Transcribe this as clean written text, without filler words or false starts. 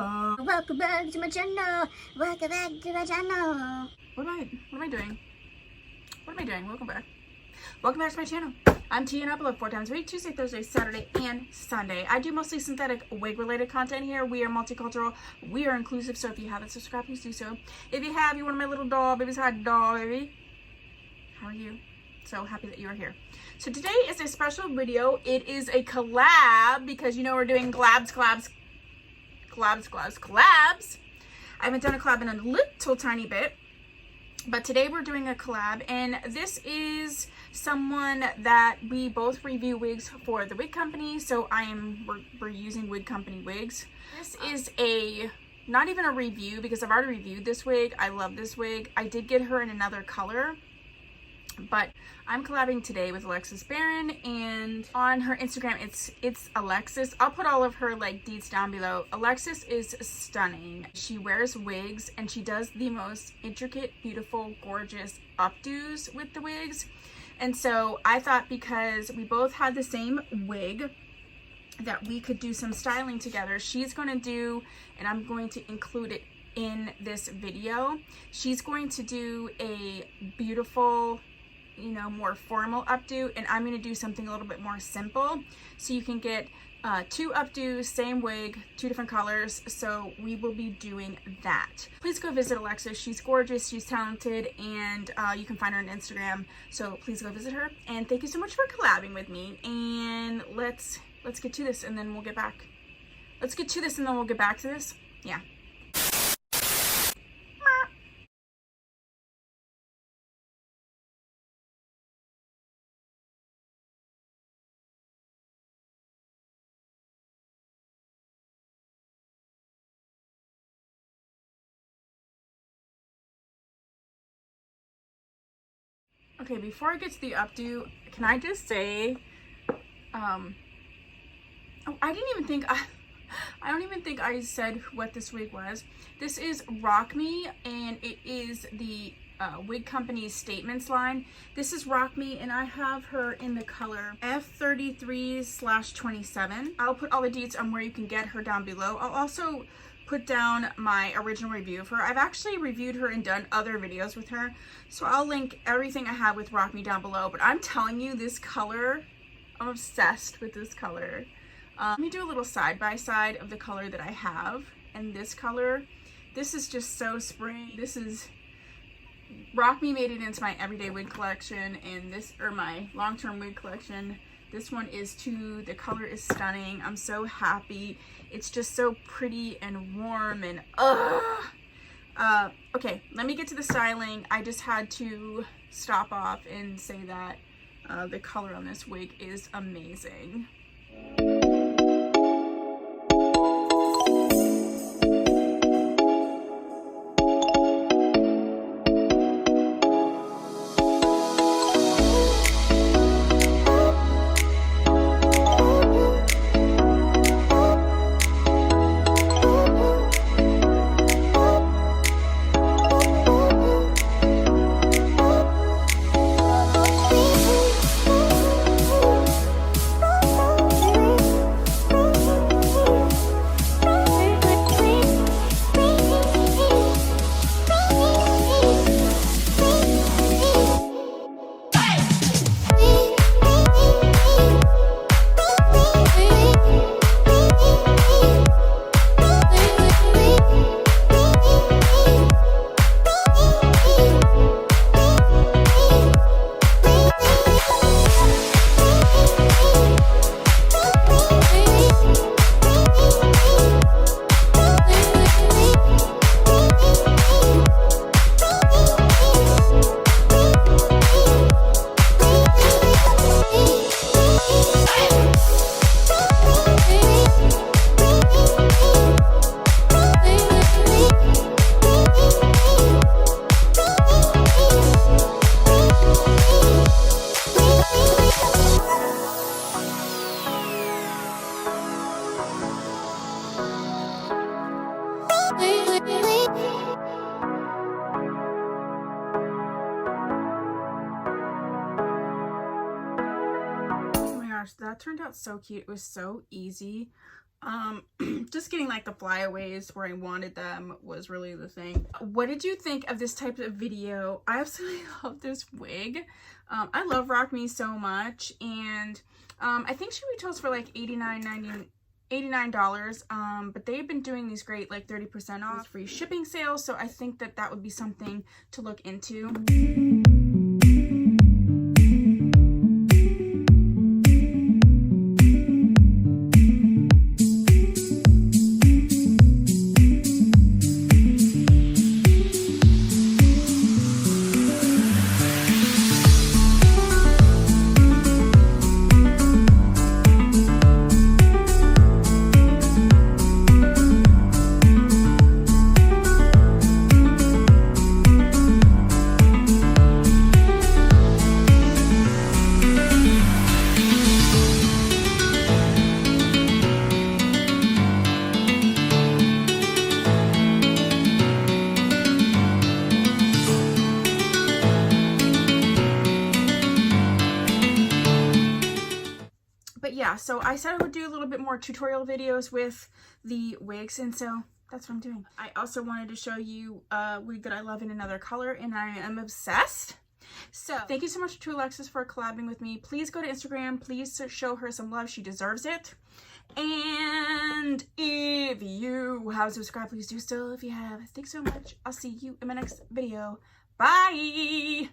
channel. Welcome back to my channel. Welcome back to my channel. What am I doing? Welcome back. Welcome back to my channel. I'm Tia and I upload 4 times a week, Tuesday, Thursday, Saturday, and Sunday. I do mostly synthetic wig related content here. We are multicultural. We are inclusive. So if you haven't subscribed, please do so. If you have, you're one of my little doll babies. Hi, doll baby. How are you? So happy that you are here. So today is a special video. It is a collab because you know we're doing collabs. I haven't done a collab in a little tiny bit, but today we're doing a collab, and this is someone that we both review wigs for the Wig Company. So we're using Wig Company wigs. This is not even a review because I've already reviewed this wig. I love this wig. I did get her in another color, but I'm collabing today with Alexis Barron, and on her Instagram it's Alexis. I'll put all of her deets down below. Alexis is stunning. She wears wigs and she does the most intricate, beautiful, gorgeous updos with the wigs. And so I thought because we both had the same wig that we could do some styling together. She's going to do, and I'm going to include it in this video, she's going to do a beautiful, more formal updo, and I'm going to do something a little bit more simple. So you can get 2 updos, same wig, 2 different colors. So we will be doing that. Please go visit Alexis. She's gorgeous, she's talented, and you can find her on Instagram. So please go visit her. And thank you so much for collabing with me. And let's get to this, and then we'll get back. Let's get to this, and then we'll get back to this. Yeah. Okay, before I get to the updo, can I just say, I don't even think I said what this wig was. This is Rock Me, and it is the Wig Company's Statements line. This is Rock Me, and I have her in the color F33/27. I'll put all the deets on where you can get her down below. I'll also put down my original review of her. I've actually reviewed her and done other videos with her, so I'll link everything I have with Rock Me down below. But I'm telling you, this color, I'm obsessed with this color. Let me do a little side-by-side of the color that I have and this color. This is just so spring. This is, Rock Me made it into my everyday wig collection, and my long-term wig collection. This one is too. The color is stunning. I'm so happy. It's just so pretty and warm and okay, let me get to the styling. I just had to stop off and say that the color on this wig is amazing. That turned out so cute. It was so easy. Just getting like the flyaways where I wanted them was really the thing. What did you think of this type of video? I absolutely love this wig. I love Rock Me so much, and I think she retails for like $89, but they've been doing these great like 30% off free shipping sales, so I think that that would be something to look into. But yeah, so I said I would do a little bit more tutorial videos with the wigs, and so that's what I'm doing. I also wanted to show you a wig that I love in another color, and I am obsessed. So thank you so much to Alexis for collabing with me. Please go to Instagram. Please show her some love. She deserves it. And if you haven't subscribed, please do so. If you have, thanks so much. I'll see you in my next video. Bye!